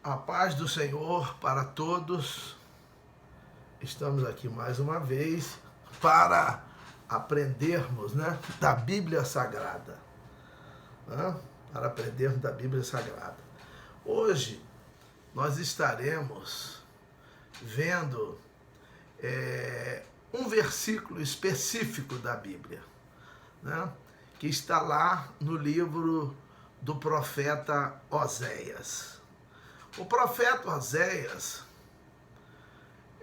A paz do Senhor para todos. Estamos aqui mais uma vez para aprendermos, da Bíblia Sagrada. Para aprendermos da Bíblia Sagrada. Hoje nós estaremos vendo um versículo específico da Bíblia, que está lá no livro do profeta Oséias. O profeta Oséias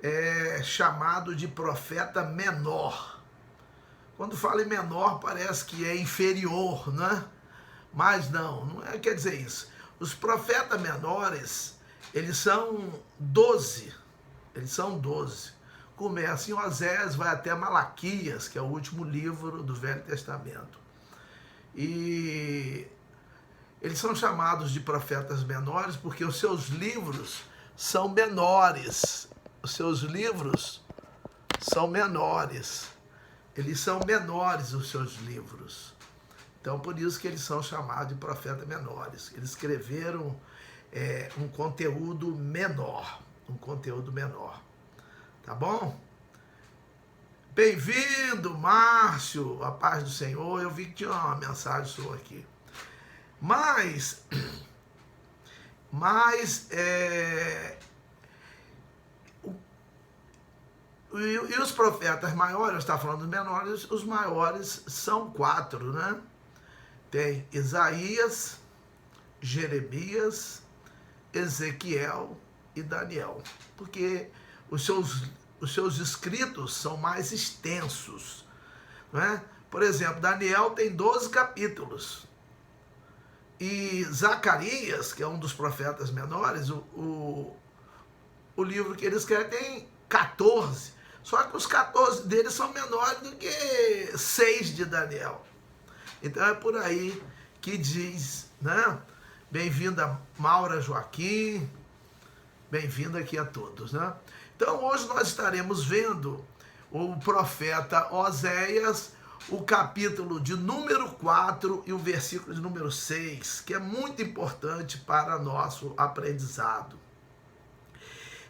é chamado de profeta menor. Quando fala em menor, parece que é inferior, né? Mas não quer dizer isso. Os profetas menores, eles são 12. Começa em Oséias, vai até Malaquias, que é o último livro do Velho Testamento. E eles são chamados de profetas menores porque os seus livros são menores. Os seus livros são menores. Eles são menores, os seus livros. Então, por isso que eles são chamados de profetas menores. Eles escreveram um conteúdo menor. Tá bom? Bem-vindo, Márcio, a paz do Senhor. Eu vi que tinha uma mensagem sua aqui. Mas os profetas maiores, eu estava falando dos menores, os maiores são 4, né? Tem Isaías, Jeremias, Ezequiel e Daniel, porque os seus escritos são mais extensos, né? Por exemplo, Daniel tem 12 capítulos. E Zacarias, que é um dos profetas menores, o livro que ele escreve tem 14. Só que os 14 deles são menores do que 6 de Daniel. Então é por aí que diz, né? Bem-vinda Maura Joaquim, bem-vindo aqui a todos, né? Então hoje nós estaremos vendo o profeta Oséias, o capítulo de número 4 e o versículo de número 6, que é muito importante para nosso aprendizado.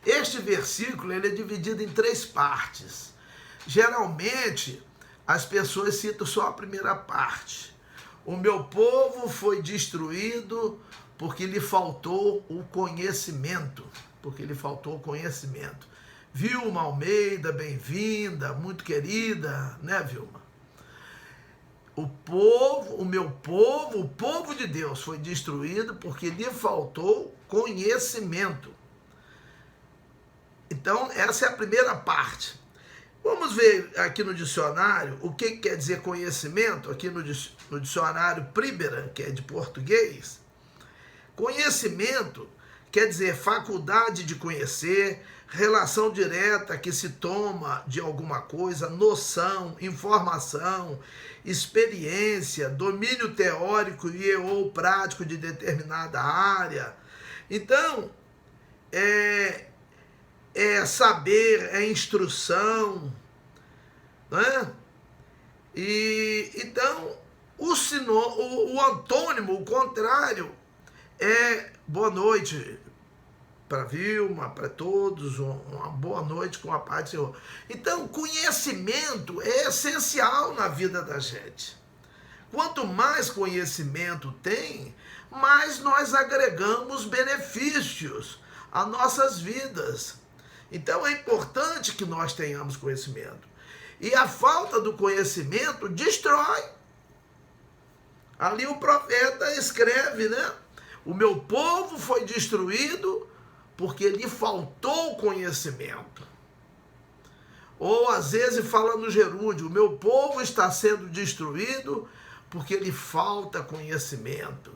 Este versículo ele é dividido em 3 partes. Geralmente, as pessoas citam só a primeira parte. O meu povo foi destruído porque lhe faltou o conhecimento. Vilma Almeida, bem-vinda, muito querida, né, Vilma? O povo de Deus foi destruído porque lhe faltou conhecimento. Então, essa é a primeira parte. Vamos ver aqui no dicionário o que quer dizer conhecimento, aqui no dicionário Priberan, que é de português. Conhecimento quer dizer faculdade de conhecer, relação direta que se toma de alguma coisa, noção, informação, experiência, domínio teórico e ou prático de determinada área. Então, é saber, é instrução, né? E então o antônimo, o contrário, é boa noite para Vilma, para todos, uma boa noite com a paz do Senhor. Então, conhecimento é essencial na vida da gente. Quanto mais conhecimento tem, mais nós agregamos benefícios às nossas vidas. Então, é importante que nós tenhamos conhecimento. E a falta do conhecimento destrói. Ali o profeta escreve, né? O meu povo foi destruído porque lhe faltou conhecimento. Ou às vezes fala no gerúndio, o meu povo está sendo destruído porque lhe falta conhecimento.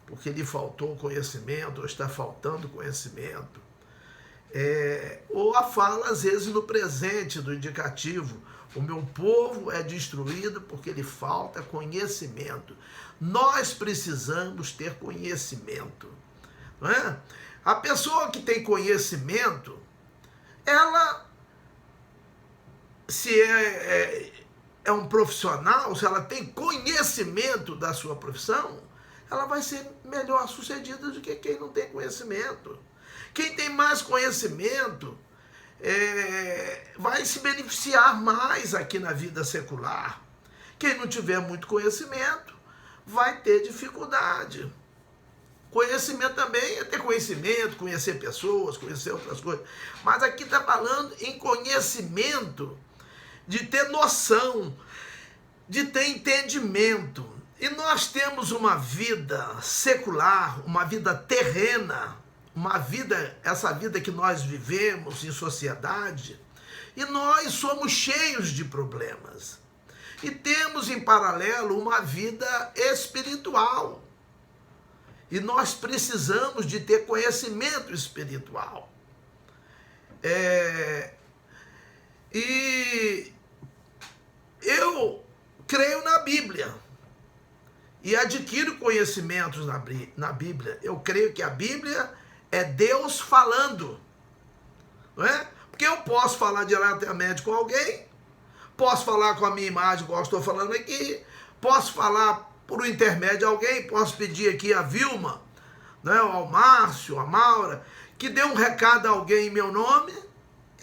Porque lhe faltou conhecimento, ou está faltando conhecimento. Ou a fala às vezes no presente, do indicativo, o meu povo é destruído porque lhe falta conhecimento. Nós precisamos ter conhecimento, não é? A pessoa que tem conhecimento, ela, se é um profissional, se ela tem conhecimento da sua profissão, ela vai ser melhor sucedida do que quem não tem conhecimento. Quem tem mais conhecimento vai se beneficiar mais aqui na vida secular. Quem não tiver muito conhecimento vai ter dificuldade. Conhecimento também é ter conhecimento, conhecer pessoas, conhecer outras coisas. Mas aqui está falando em conhecimento, de ter noção, de ter entendimento. E nós temos uma vida secular, uma vida terrena, essa vida que nós vivemos em sociedade, e nós somos cheios de problemas. E temos em paralelo uma vida espiritual. E nós precisamos de ter conhecimento espiritual. E eu creio na Bíblia. E adquiro conhecimentos na Bíblia. Eu creio que a Bíblia é Deus falando. Não é? Porque eu posso falar diretamente com alguém, posso falar com a minha imagem, igual eu estou falando aqui, posso falar por intermédio de alguém, posso pedir aqui a Vilma, né, ao Márcio, a Maura, que dê um recado a alguém em meu nome,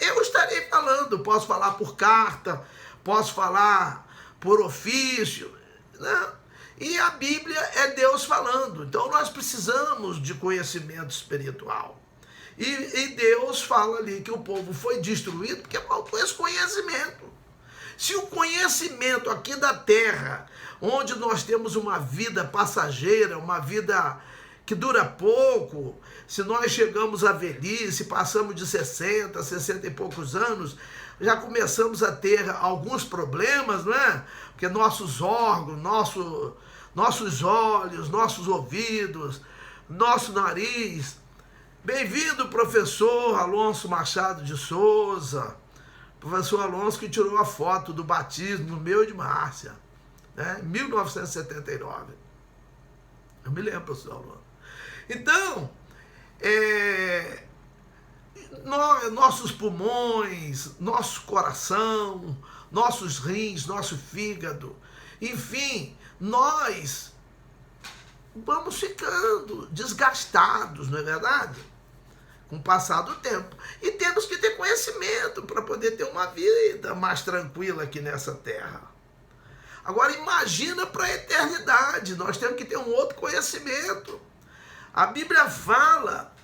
eu estarei falando. Posso falar por carta, posso falar por ofício, né? E a Bíblia é Deus falando. Então nós precisamos de conhecimento espiritual. E Deus fala ali que o povo foi destruído porque faltou esse conhecimento. Se o conhecimento aqui da terra, onde nós temos uma vida passageira, uma vida que dura pouco, se nós chegamos à velhice, passamos de 60 e poucos anos, já começamos a ter alguns problemas, não é? Porque nossos órgãos, nossos olhos, nossos ouvidos, nosso nariz. Bem-vindo, professor Alonso Machado de Souza, professor Alonso que tirou a foto do batismo meu e de Márcia, né, em 1979. Eu me lembro, professor Alonso. Então, nossos pulmões, nosso coração, nossos rins, nosso fígado, enfim, nós vamos ficando desgastados, não é verdade? Com o passar do tempo. E temos que ter conhecimento para poder ter uma vida mais tranquila aqui nessa terra. Agora imagina para a eternidade, nós temos que ter um outro conhecimento. A Bíblia fala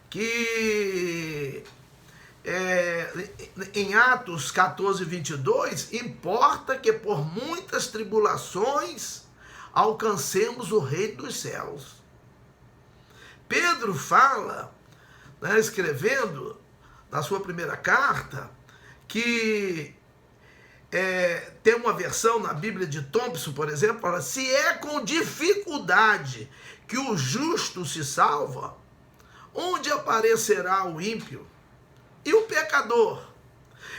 que em Atos 14, 22, importa que por muitas tribulações alcancemos o reino dos céus. Pedro fala, né, escrevendo na sua primeira carta, que tem uma versão na Bíblia de Thompson, por exemplo, fala: se é com dificuldade que o justo se salva, onde aparecerá o ímpio e o pecador?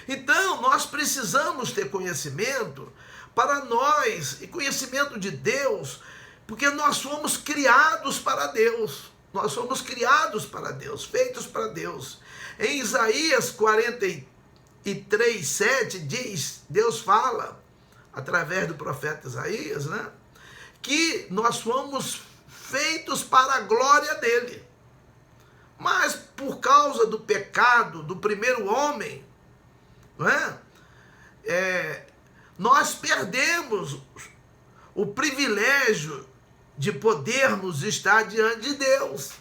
Então, nós precisamos ter conhecimento para nós, e conhecimento de Deus, porque nós fomos criados para Deus. Nós somos criados para Deus, feitos para Deus. Em Isaías 43, 7, diz, Deus fala, através do profeta Isaías, né, que nós fomos feitos para a glória dele. Mas por causa do pecado do primeiro homem, não é? Nós perdemos o privilégio de podermos estar diante de Deus,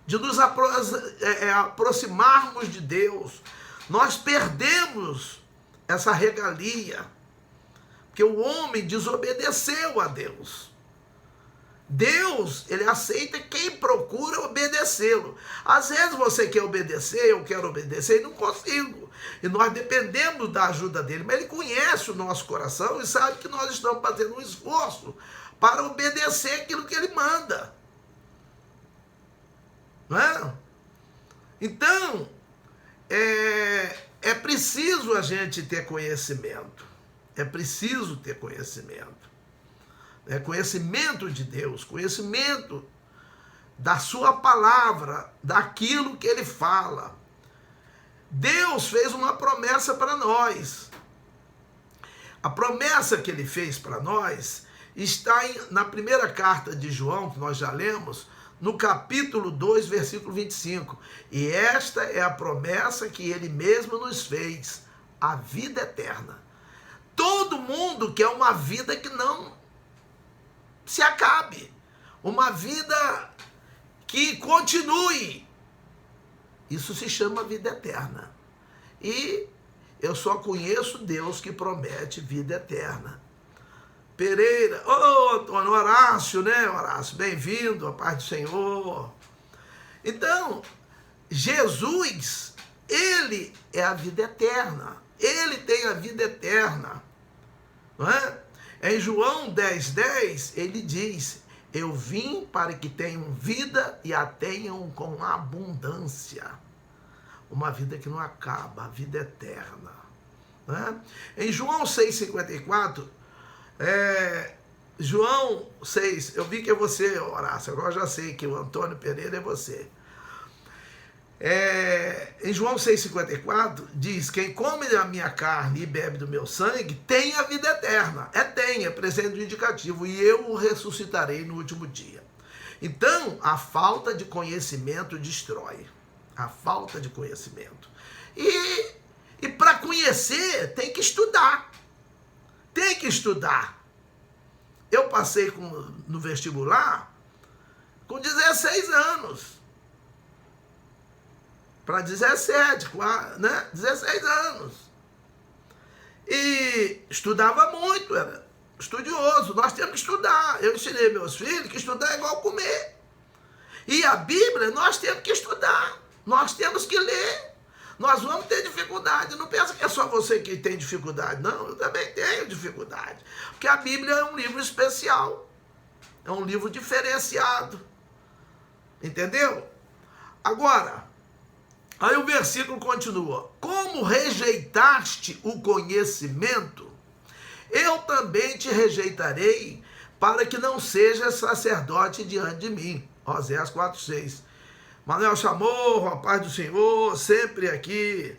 de nos aproximarmos de Deus. Nós perdemos essa regalia, porque o homem desobedeceu a Deus. Deus, ele aceita quem procura obedecê-lo. Às vezes você quer obedecer, eu quero obedecer e não consigo. E nós dependemos da ajuda dele. Mas ele conhece o nosso coração e sabe que nós estamos fazendo um esforço para obedecer aquilo que ele manda. Não é? Então, é preciso a gente ter conhecimento. É preciso ter conhecimento. Conhecimento de Deus, conhecimento da sua palavra, daquilo que ele fala. Deus fez uma promessa para nós. A promessa que ele fez para nós está na primeira carta de João, que nós já lemos, no capítulo 2, versículo 25. E esta é a promessa que ele mesmo nos fez, a vida eterna. Todo mundo quer uma vida que não se acabe, uma vida que continue. Isso se chama vida eterna. E eu só conheço Deus que promete vida eterna. Pereira, Antônio, Horácio, né, Horácio? Bem-vindo, a paz do Senhor. Então, Jesus, ele é a vida eterna. Ele tem a vida eterna. Não é? Em João 10:10, ele diz: eu vim para que tenham vida e a tenham com abundância. Uma vida que não acaba, a vida eterna. Não é? Em João 6,54, João 6, eu vi que é você, Horácio, agora já sei que o Antônio Pereira é você. Em João 6,54 diz: quem come a minha carne e bebe do meu sangue tem a vida eterna. É presente do indicativo, e eu o ressuscitarei no último dia. Então, a falta de conhecimento destrói. A falta de conhecimento. E para conhecer, tem que estudar. Tem que estudar. Eu passei no vestibular com 16 anos. Para 17, né? 16 anos. E estudava muito, era estudioso. Nós temos que estudar. Eu ensinei meus filhos que estudar é igual comer. E a Bíblia, nós temos que estudar. Nós temos que ler. Nós vamos ter dificuldade. Não pensa que é só você que tem dificuldade. Não, eu também tenho dificuldade. Porque a Bíblia é um livro especial. É um livro diferenciado. Entendeu? Agora, aí o versículo continua: como rejeitaste o conhecimento, eu também te rejeitarei, para que não sejas sacerdote diante de mim. Oséias 4:6. Manuel chamou, a paz do Senhor, sempre aqui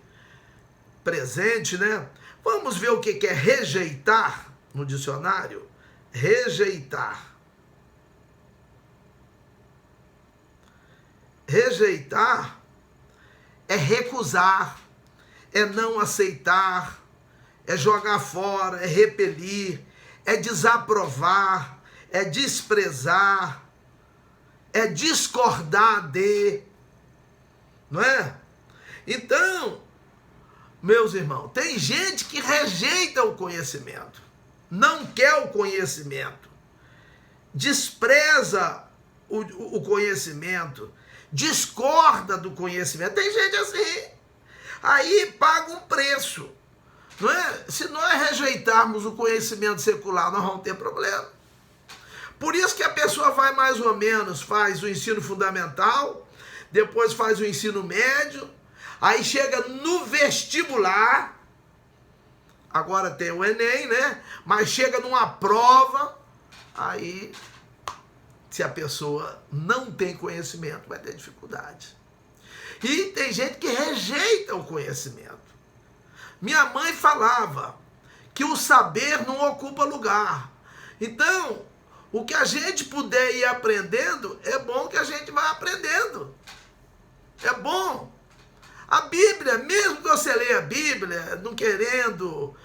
presente, né? Vamos ver o que é rejeitar no dicionário. Rejeitar. Rejeitar é recusar, é não aceitar, é jogar fora, é repelir, é desaprovar, é desprezar, é discordar de, não é? Então, meus irmãos, tem gente que rejeita o conhecimento, não quer o conhecimento, despreza o conhecimento, discorda do conhecimento. Tem gente assim. Aí paga um preço. Não é? Se nós rejeitarmos o conhecimento secular, nós vamos ter problema. Por isso que a pessoa vai mais ou menos, faz o ensino fundamental, depois faz o ensino médio, aí chega no vestibular, agora tem o Enem, né? Mas chega numa prova, aí, se a pessoa não tem conhecimento, vai ter dificuldade. E tem gente que rejeita o conhecimento. Minha mãe falava que o saber não ocupa lugar. Então, o que a gente puder ir aprendendo, é bom que a gente vá aprendendo. É bom. A Bíblia, mesmo que você leia a Bíblia, não querendo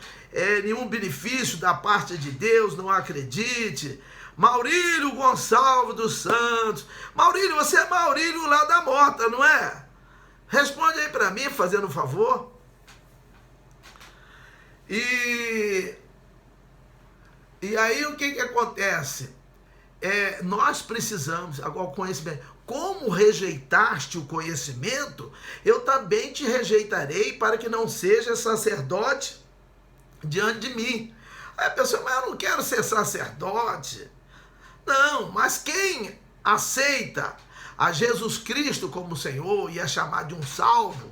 nenhum benefício da parte de Deus, não acredite. Maurílio Gonçalves dos Santos. Maurílio, você é Maurílio lá da Mota, não é? Responde aí para mim, fazendo um favor. E aí o que acontece? Nós precisamos, agora o conhecimento. Como rejeitaste o conhecimento, eu também te rejeitarei, para que não seja sacerdote diante de mim. Aí a pessoa, mas eu não quero ser sacerdote. Não, mas quem aceita a Jesus Cristo como Senhor e é chamado de um salvo,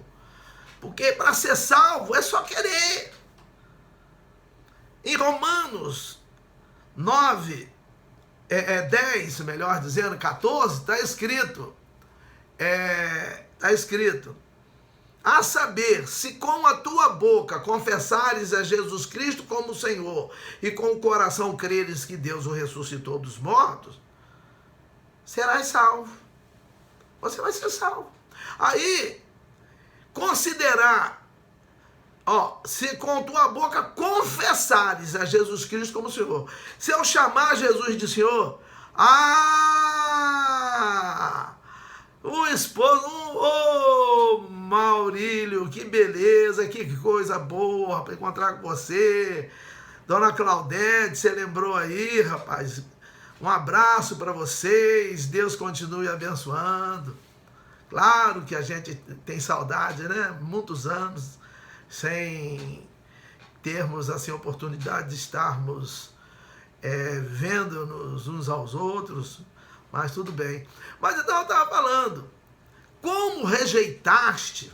porque para ser salvo é só querer. Em Romanos 9, 10, melhor dizendo, 14, está escrito, a saber, se com a tua boca confessares a Jesus Cristo como Senhor e com o coração creres que Deus o ressuscitou dos mortos, serás salvo. Você vai ser salvo. Aí, considerar, se com tua boca confessares a Jesus Cristo como Senhor. Se eu chamar Jesus de Senhor, o esposo, Maurílio, que beleza, que coisa boa para encontrar com você. Dona Claudete, você lembrou aí, rapaz? Um abraço para vocês, Deus continue abençoando. Claro que a gente tem saudade, né? Muitos anos sem termos assim oportunidade de estarmos vendo-nos uns aos outros, mas tudo bem. Mas então eu estava falando, como rejeitaste,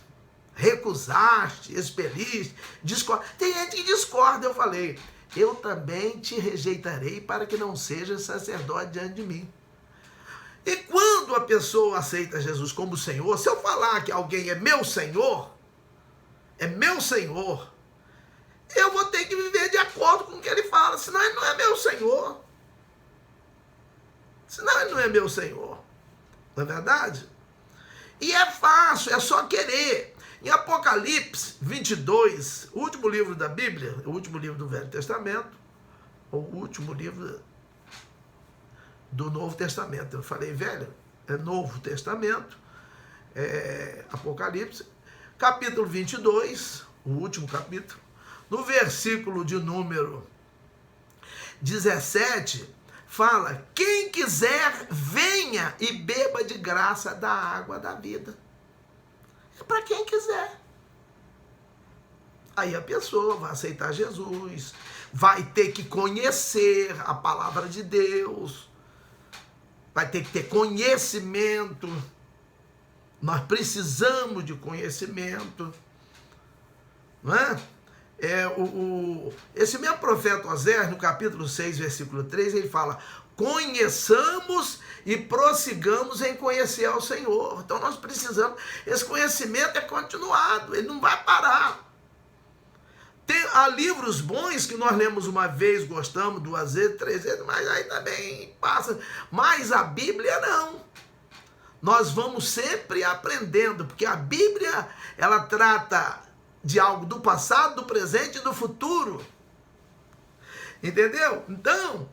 recusaste, expeliste, discordaste. Tem gente que discorda, eu falei, eu também te rejeitarei para que não seja sacerdote diante de mim. E quando a pessoa aceita Jesus como Senhor, se eu falar que alguém é meu Senhor, eu vou ter que viver de acordo com o que ele fala, senão ele não é meu Senhor. Senão ele não é meu Senhor. Não é verdade? E é fácil, é só querer. Em Apocalipse 22, o último livro da Bíblia, o último livro do Velho Testamento, ou o último livro do Novo Testamento. Eu falei velho, é Novo Testamento, Apocalipse, capítulo 22, o último capítulo, no versículo de número 17, fala, quem quiser, venha e beba de graça da água da vida. É para quem quiser. Aí a pessoa vai aceitar Jesus, vai ter que conhecer a palavra de Deus, vai ter que ter conhecimento. Nós precisamos de conhecimento, não é? Esse mesmo profeta Osés, no capítulo 6, versículo 3, ele fala, conheçamos e prossigamos em conhecer ao Senhor. Então nós precisamos, esse conhecimento é continuado, ele não vai parar. Há livros bons que nós lemos uma vez, gostamos, 2 vezes, 3 vezes, mas aí também passa. Mas a Bíblia não. Nós vamos sempre aprendendo, porque a Bíblia, ela trata de algo do passado, do presente e do futuro. Entendeu? Então,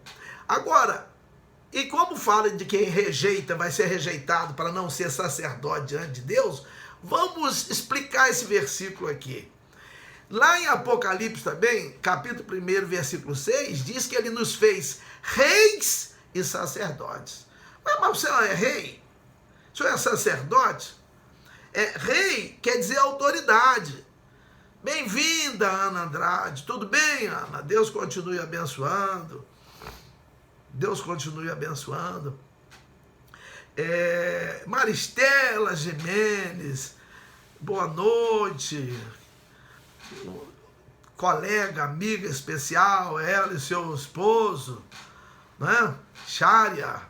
agora, e como fala de quem rejeita, vai ser rejeitado para não ser sacerdote diante de Deus, vamos explicar esse versículo aqui. Lá em Apocalipse também, capítulo 1, versículo 6, diz que ele nos fez reis e sacerdotes. Mas o senhor é rei? O senhor é sacerdote? Rei quer dizer autoridade. Bem-vinda, Ana Andrade. Tudo bem, Ana? Deus continue abençoando. Deus continue abençoando. Maristela Jimenez, boa noite. Colega, amiga especial, ela e seu esposo, né? Chária,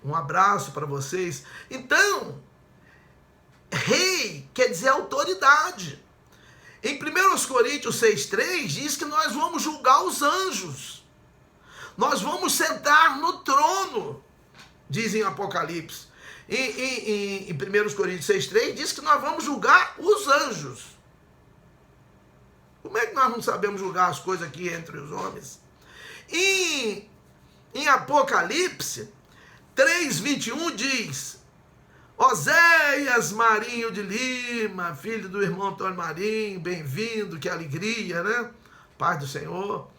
um abraço para vocês. Então, rei quer dizer autoridade. Em 1 Coríntios 6,3 diz que nós vamos julgar os anjos. Nós vamos sentar no trono, diz em Apocalipse. Em 1 Coríntios 6,3 diz que nós vamos julgar os anjos. Como é que nós não sabemos julgar as coisas aqui entre os homens? Em Apocalipse 3,21 diz, Oséias Marinho de Lima, filho do irmão Antônio Marinho, bem-vindo, que alegria, né? Paz do Senhor.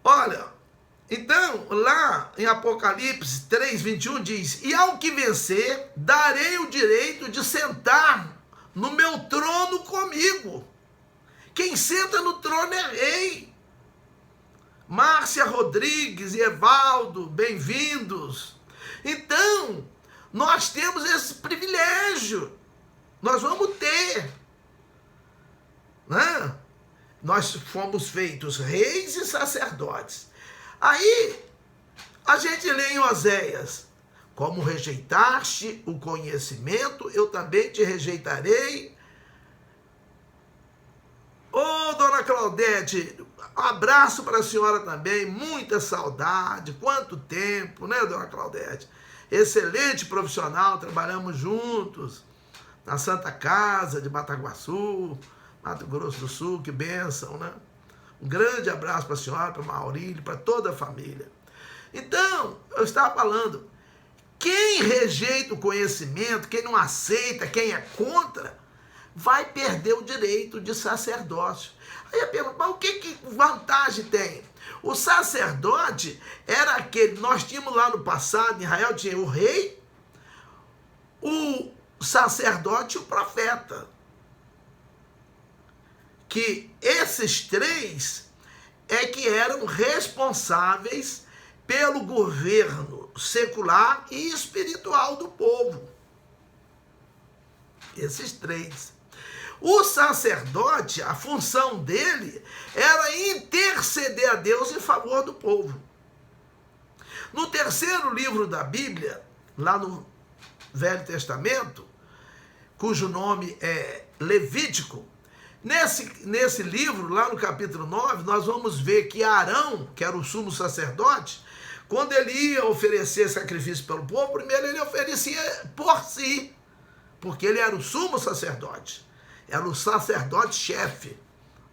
Olha, então, lá em Apocalipse 3,21 diz, e ao que vencer, darei o direito de sentar no meu trono comigo. Quem senta no trono é rei. Márcia Rodrigues e Evaldo, bem-vindos. Então, nós temos esse privilégio. Nós vamos ter. Né? Nós fomos feitos reis e sacerdotes. Aí, a gente lê em Oséias, como rejeitaste o conhecimento, eu também te rejeitarei Ô, dona Claudete, um abraço para a senhora também, muita saudade, quanto tempo, né, dona Claudete? Excelente profissional, trabalhamos juntos na Santa Casa de Bataguaçu, Mato Grosso do Sul, que bênção, né? Um grande abraço para a senhora, para o Maurílio, para toda a família. Então, eu estava falando, quem rejeita o conhecimento, quem não aceita, quem é contra, vai perder o direito de sacerdócio. Aí eu pergunto, mas o que vantagem tem? O sacerdote era aquele, nós tínhamos lá no passado, em Israel, tinha o rei, o sacerdote e o profeta. Que esses três é que eram responsáveis pelo governo secular e espiritual do povo. Esses três. O sacerdote, a função dele era interceder a Deus em favor do povo. No terceiro livro da Bíblia, lá no Velho Testamento, cujo nome é Levítico, nesse livro, lá no capítulo 9, nós vamos ver que Arão, que era o sumo sacerdote, quando ele ia oferecer sacrifício pelo povo, primeiro ele oferecia por si, porque ele era o sumo sacerdote, era o sacerdote-chefe,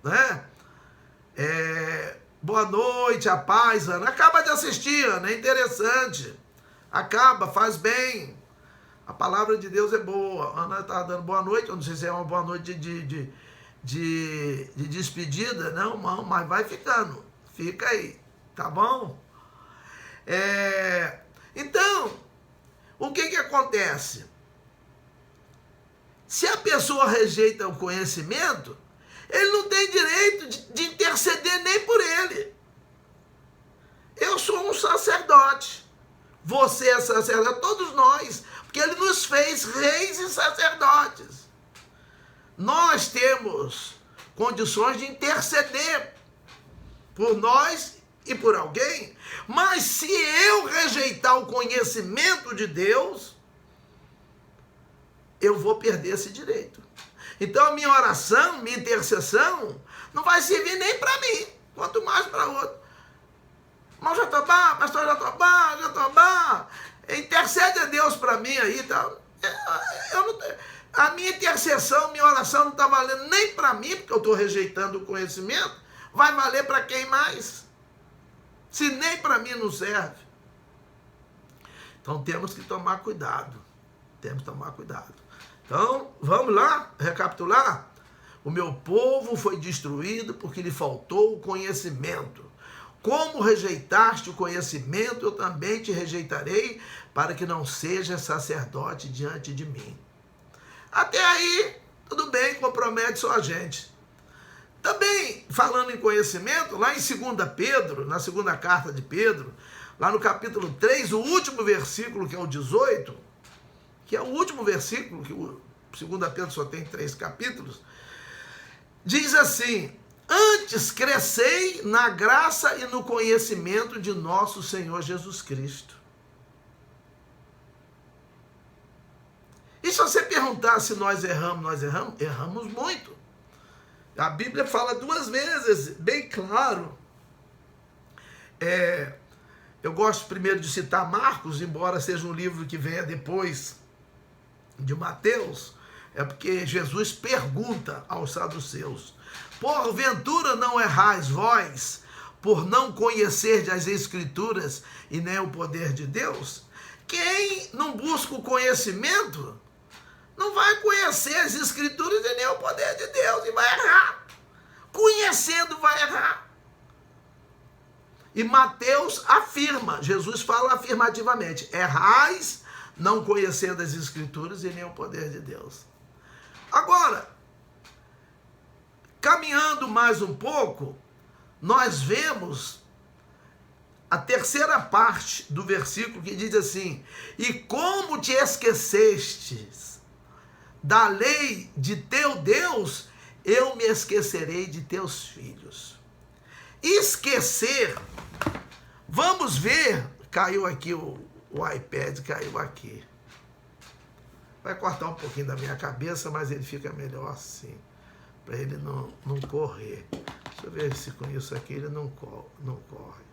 né? Boa noite, a paz, Ana. Acaba de assistir, Ana, é interessante. Acaba, faz bem. A palavra de Deus é boa. Ana está dando boa noite, eu não sei se é uma boa noite de despedida, não, mas vai ficando. Fica aí, tá bom? Então, o que acontece? Se a pessoa rejeita o conhecimento, ele não tem direito de interceder nem por ele. Eu sou um sacerdote. Você é sacerdote, todos nós, porque ele nos fez reis e sacerdotes. Nós temos condições de interceder por nós e por alguém, mas se eu rejeitar o conhecimento de Deus, eu vou perder esse direito. Então a minha oração, minha intercessão, não vai servir nem para mim, quanto mais para outro. Mas Jatobá, pastor Jatobá, intercede a Deus para mim aí, tá? A minha intercessão, minha oração não está valendo nem para mim, porque eu estou rejeitando o conhecimento, vai valer para quem mais? Se nem para mim não serve. Então temos que tomar cuidado. Temos que tomar cuidado. Então, vamos lá, recapitular? O meu povo foi destruído porque lhe faltou o conhecimento. Como rejeitaste o conhecimento, eu também te rejeitarei, para que não seja sacerdote diante de mim. Até aí, tudo bem, compromete só a gente. Também, falando em conhecimento, lá em 2 Pedro, na segunda carta de Pedro, lá no capítulo 3, o último versículo, que é o 18, que é o último versículo, que o 2 Pedro só tem 3 capítulos, diz assim: antes crescei na graça e no conhecimento de nosso Senhor Jesus Cristo. E se você perguntar se nós erramos muito. A Bíblia fala 2 vezes, bem claro. Eu gosto primeiro de citar Marcos, embora seja um livro que venha depois de Mateus, é porque Jesus pergunta aos saduceus: porventura não errais vós, por não conhecer as Escrituras e nem o poder de Deus? Quem não busca o conhecimento, não vai conhecer as Escrituras e nem o poder de Deus, e vai errar. Conhecendo, vai errar. E Mateus afirma, Jesus fala afirmativamente: errais, não conhecendo as Escrituras e nem o poder de Deus. Agora, caminhando mais um pouco, nós vemos a terceira parte do versículo que diz assim: e como te esquecestes da lei de teu Deus, eu me esquecerei de teus filhos. Esquecer, vamos ver, caiu aqui o iPad, caiu aqui. Vai cortar um pouquinho da minha cabeça, mas ele fica melhor assim. para ele não correr. Deixa eu ver se com isso aqui ele não corre.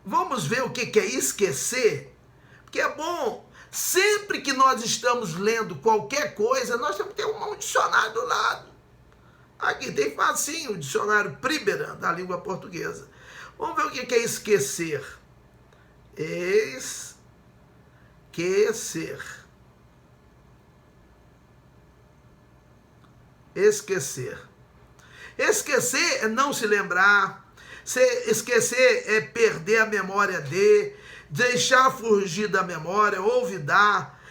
Vamos ver o que é esquecer, porque é bom, sempre que nós estamos lendo qualquer coisa, nós temos que ter um dicionário do lado. Aqui tem facinho o dicionário Priberan, da língua portuguesa. Vamos ver o que é esquecer. Esquecer. Esquecer. Esquecer é não se lembrar. Esquecer é perder a memória deixar fugir da memória, olvidar,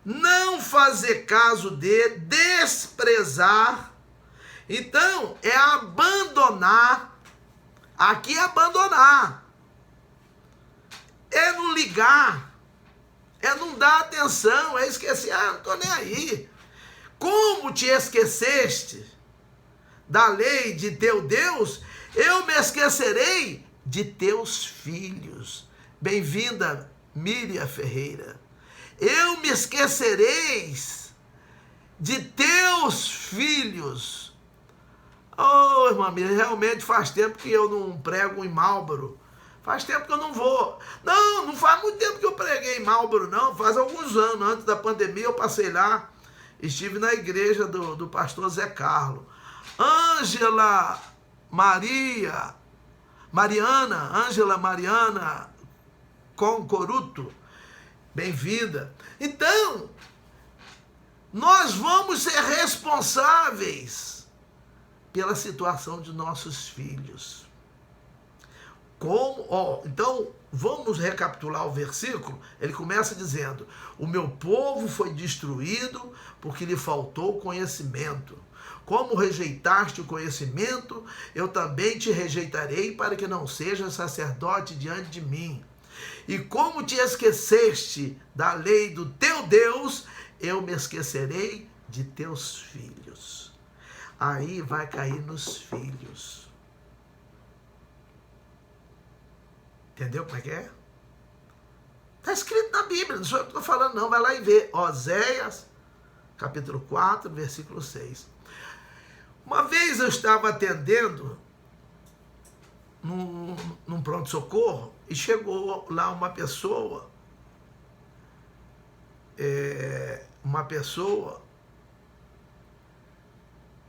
não fazer caso desprezar. Então, é abandonar. Aqui é abandonar. É não ligar. É não dar atenção. É esquecer. Não estou nem aí. Como te esqueceste da lei de teu Deus, eu me esquecerei de teus filhos. Bem-vinda, Miriam Ferreira. Eu me esquecereis de teus filhos. Oh, irmã Miriam, realmente faz tempo que eu não prego em Marlboro. Faz tempo que eu não vou. Não faz muito tempo que eu preguei em Marlboro, não. Faz alguns anos, antes da pandemia, eu passei lá. Estive na igreja do pastor Zé Carlos. Ângela Mariana Concoruto, bem-vinda. Então, nós vamos ser responsáveis pela situação de nossos filhos. Então, vamos recapitular o versículo. Ele começa dizendo: o meu povo foi destruído porque lhe faltou conhecimento. Como rejeitaste o conhecimento, eu também te rejeitarei, para que não sejas sacerdote diante de mim. E como te esqueceste da lei do teu Deus, eu me esquecerei de teus filhos. Aí vai cair nos filhos. Entendeu como é que é? Está escrito na Bíblia, não sou eu que estou falando não, vai lá e vê. Oséias, capítulo 4, versículo 6. Uma vez eu estava atendendo num pronto-socorro e chegou lá uma pessoa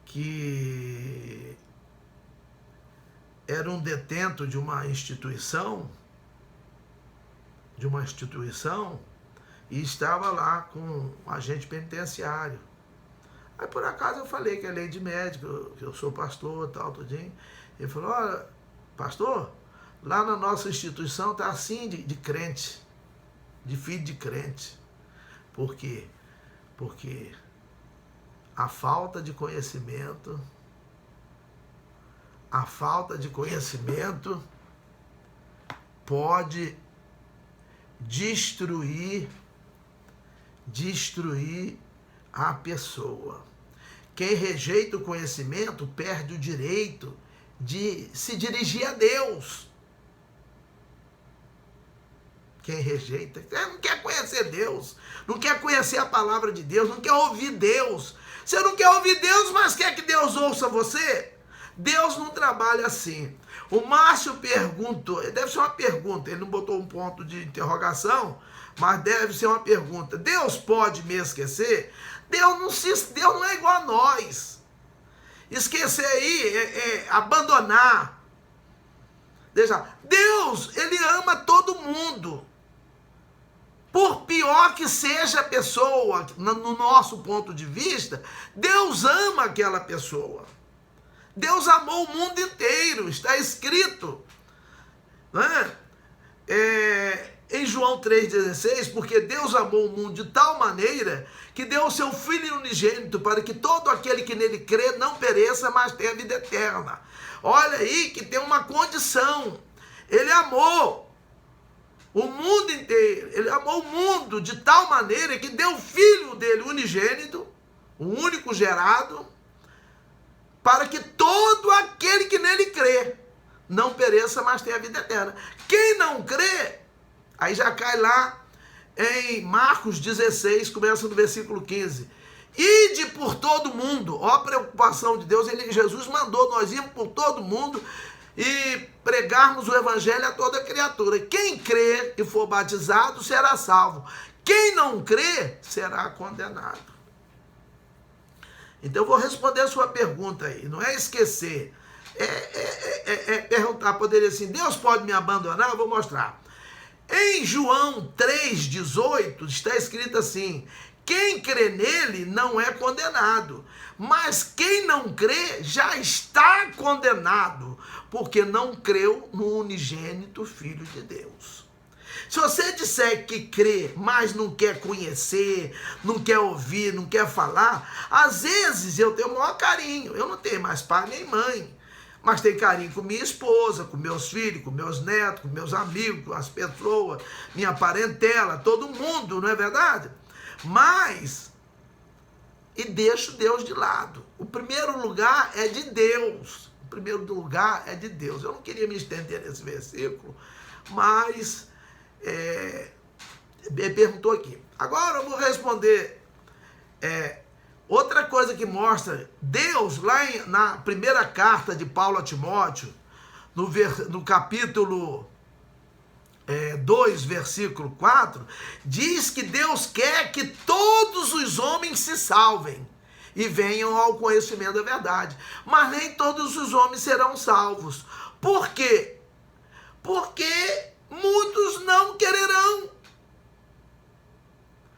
que era um detento de uma instituição, e estava lá com um agente penitenciário. Aí por acaso eu falei que é lei de médico, que eu sou pastor e tal, tudinho. Ele falou: olha, pastor, lá na nossa instituição está assim de crente, de filho de crente. Por quê? Porque a falta de conhecimento pode destruir a pessoa. Quem rejeita o conhecimento perde o direito de se dirigir a Deus. Quem rejeita, não quer conhecer Deus, não quer conhecer a palavra de Deus, não quer ouvir Deus. Você não quer ouvir Deus, mas quer que Deus ouça você? Deus não trabalha assim. O Márcio perguntou, deve ser uma pergunta, ele não botou um ponto de interrogação, mas deve ser uma pergunta. Deus pode me esquecer? Deus não é igual a nós. Esquecer aí é abandonar. Deixa, Deus, ele ama todo mundo. Por pior que seja a pessoa, no nosso ponto de vista, Deus ama aquela pessoa. Deus amou o mundo inteiro, está escrito, né? Em João 3,16, porque Deus amou o mundo de tal maneira que deu o seu Filho unigênito para que todo aquele que nele crê não pereça, mas tenha vida eterna. Olha aí que tem uma condição. Ele amou o mundo inteiro, ele amou o mundo de tal maneira que deu o Filho dele unigênito, o único gerado, para que todo aquele que nele crê não pereça, mas tenha vida eterna. Quem não crê, aí já cai lá em Marcos 16, começa no versículo 15. Ide por todo mundo. Ó a preocupação de Deus. Jesus mandou nós irmos por todo mundo e pregarmos o evangelho a toda criatura. Quem crer e for batizado será salvo. Quem não crer será condenado. Então eu vou responder a sua pergunta aí. Não é esquecer. É perguntar, poderia assim, Deus pode me abandonar? Eu vou mostrar. Em João 3,18 está escrito assim: quem crê nele não é condenado, mas quem não crê já está condenado, porque não creu no unigênito Filho de Deus. Se você disser que crê, mas não quer conhecer, não quer ouvir, não quer falar, às vezes eu tenho o maior carinho, eu não tenho mais pai nem mãe, mas tenho carinho com minha esposa, com meus filhos, com meus netos, com meus amigos, com as pessoas, minha parentela, todo mundo, não é verdade? Mas, e deixo Deus de lado. O primeiro lugar é de Deus. O primeiro lugar é de Deus. Eu não queria me estender nesse versículo, mas perguntou aqui. Agora eu vou responder. Outra coisa que mostra, Deus, lá na primeira carta de Paulo a Timóteo, no capítulo 2, versículo 4, diz que Deus quer que todos os homens se salvem e venham ao conhecimento da verdade. Mas nem todos os homens serão salvos. Por quê? Porque muitos não quererão.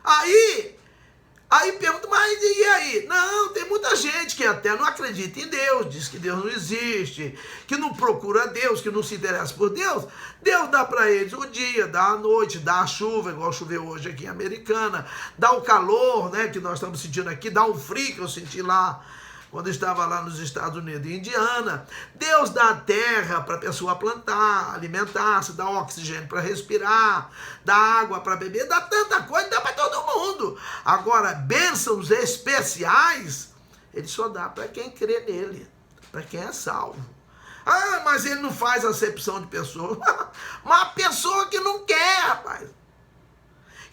Aí pergunta, mas e aí? Não, tem muita gente que até não acredita em Deus, diz que Deus não existe, que não procura Deus, que não se interessa por Deus. Deus dá para eles o dia, dá a noite, dá a chuva, igual choveu hoje aqui em Americana, dá o calor, né, que nós estamos sentindo aqui, dá o frio que eu senti lá, quando eu estava lá nos Estados Unidos e Indiana. Deus dá a terra para a pessoa plantar, alimentar-se, dá oxigênio para respirar, dá água para beber, dá tanta coisa, dá para todo mundo. Agora, bênçãos especiais, ele só dá para quem crê nele, para quem é salvo. Ah, mas ele não faz acepção de pessoas. Uma pessoa que não quer, rapaz.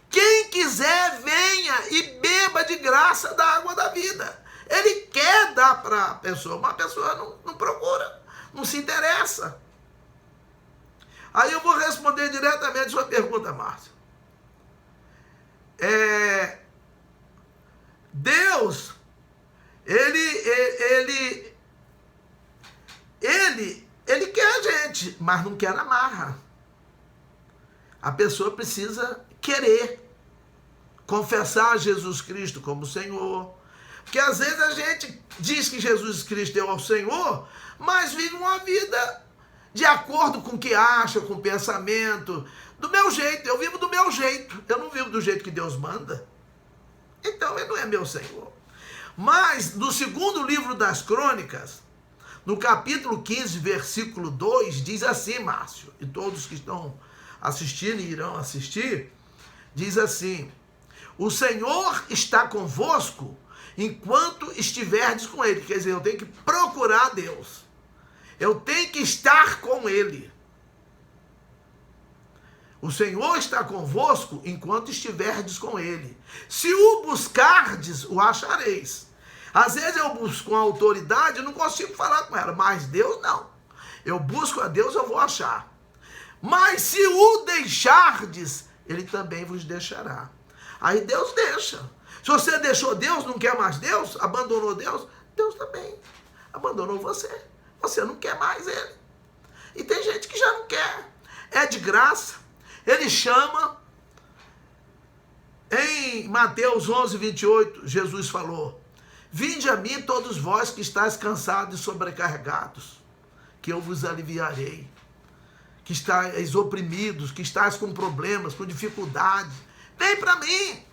Quem quiser, venha e beba de graça da água da vida. Ele quer dar para a pessoa, mas a pessoa não procura, não se interessa. Aí eu vou responder diretamente a sua pergunta, Márcio. Deus, ele quer a gente, mas não quer na marra. A pessoa precisa querer confessar Jesus Cristo como Senhor. Porque às vezes a gente diz que Jesus Cristo é o Senhor, mas vive uma vida de acordo com o que acha, com o pensamento, do meu jeito. Eu vivo do meu jeito, eu não vivo do jeito que Deus manda. Então ele não é meu Senhor. Mas no segundo livro das Crônicas, no capítulo 15, versículo 2, diz assim, Márcio, e todos que estão assistindo e irão assistir, diz assim: o Senhor está convosco enquanto estiverdes com ele. Quer dizer, eu tenho que procurar Deus. Eu tenho que estar com ele. O Senhor está convosco enquanto estiverdes com ele. Se o buscardes, o achareis. Às vezes eu busco uma autoridade e não consigo falar com ela, mas Deus não. Eu busco a Deus, eu vou achar. Mas se o deixardes, ele também vos deixará. Aí Deus deixa. Se você deixou Deus, não quer mais Deus, abandonou Deus, Deus também abandonou você. Você não quer mais ele. E tem gente que já não quer. É de graça. Ele chama. Em Mateus 11, 28, Jesus falou: vinde a mim todos vós que estáis cansados e sobrecarregados, que eu vos aliviarei. Que estáis oprimidos, que estáis com problemas, com dificuldades. Vem para mim.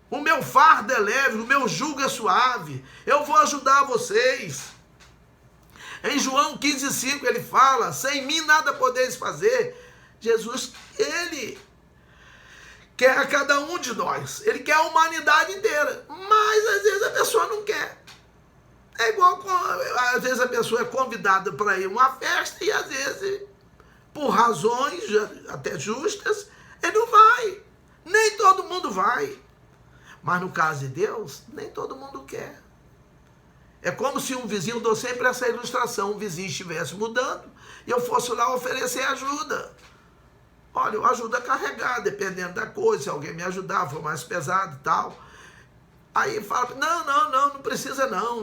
O meu fardo é leve, o meu jugo é suave. Eu vou ajudar vocês. Em João 15,5 ele fala: sem mim nada podeis fazer. Jesus, ele quer a cada um de nós. Ele quer a humanidade inteira. Mas às vezes a pessoa não quer. É igual, às vezes a pessoa é convidada para ir a uma festa e às vezes, por razões até justas, ele não vai. Nem todo mundo vai. Mas no caso de Deus, nem todo mundo quer. É como se um vizinho, dou sempre essa ilustração, um vizinho estivesse mudando e eu fosse lá oferecer ajuda. Olha, eu ajudo a carregar, dependendo da coisa, se alguém me ajudar, for mais pesado e tal. Aí fala, não precisa não,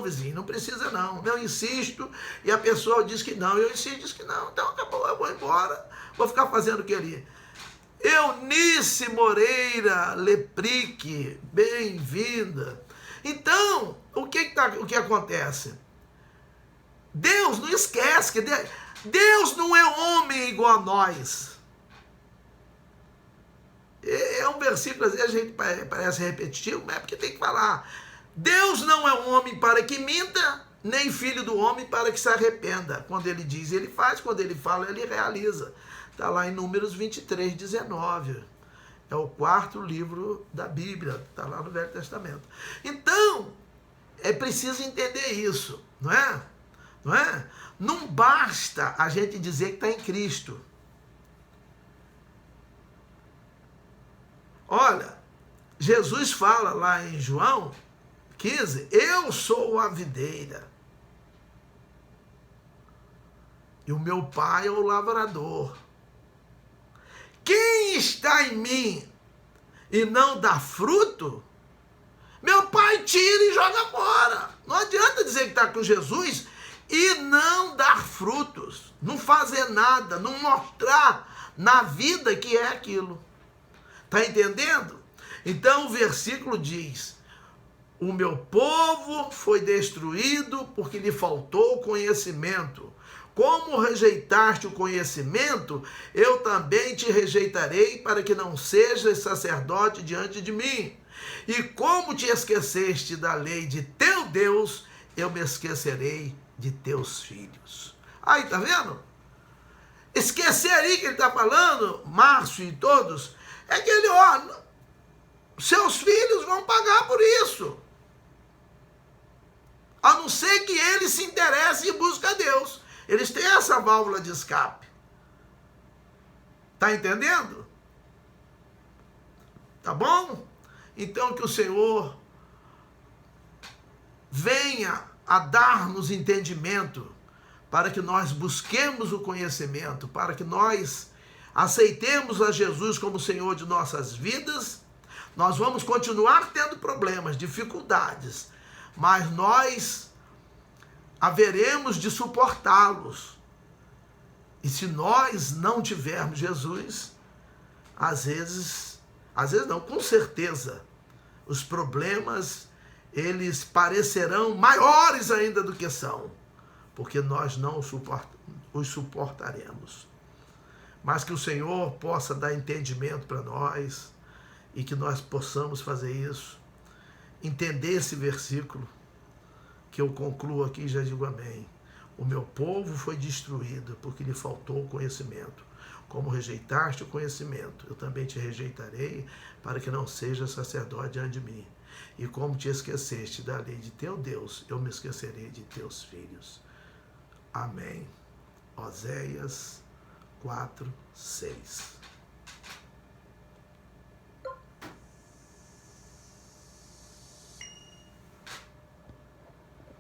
vizinho, não precisa não. Eu insisto e a pessoa diz que não, eu insisto e diz que não, então acabou, eu vou embora, vou ficar fazendo o que ali. Eunice Moreira Leprique, bem-vinda. Então, o que acontece? Deus não esquece que Deus não é homem igual a nós. É um versículo, às vezes a gente parece repetitivo, mas é porque tem que falar. Deus não é homem para que minta, nem filho do homem para que se arrependa. Quando ele diz, ele faz. Quando ele fala, ele realiza. Está lá em Números 23, 19. É o 4º livro da Bíblia. Está lá no Velho Testamento. Então, é preciso entender isso, não é? Não é? Não basta a gente dizer que está em Cristo. Olha, Jesus fala lá em João 15, eu sou a videira e o meu pai é o lavrador. Quem está em mim e não dá fruto, meu pai tira e joga fora. Não adianta dizer que está com Jesus e não dar frutos, não fazer nada, não mostrar na vida que é aquilo. Está entendendo? Então o versículo diz, o meu povo foi destruído porque lhe faltou conhecimento. Como rejeitaste o conhecimento, eu também te rejeitarei para que não sejas sacerdote diante de mim. E como te esqueceste da lei de teu Deus, eu me esquecerei de teus filhos. Aí, tá vendo? Esquecer aí que ele está falando, Márcio e todos, é que ele, seus filhos vão pagar por isso. A não ser que eles se interessem e busquem a Deus. Eles têm essa válvula de escape. Tá entendendo? Tá bom? Então que o Senhor venha a dar-nos entendimento para que nós busquemos o conhecimento, para que nós aceitemos a Jesus como Senhor de nossas vidas. Nós vamos continuar tendo problemas, dificuldades, mas nós haveremos de suportá-los. E se nós não tivermos Jesus, às vezes não, com certeza, os problemas, eles parecerão maiores ainda do que são, porque nós não os suportaremos. Mas que o Senhor possa dar entendimento para nós e que nós possamos fazer isso, entender esse versículo, que eu concluo aqui e já digo amém. O meu povo foi destruído porque lhe faltou o conhecimento. Como rejeitaste o conhecimento, eu também te rejeitarei para que não seja sacerdote diante de mim. E como te esqueceste da lei de teu Deus, eu me esquecerei de teus filhos. Amém. Oséias 4, 6.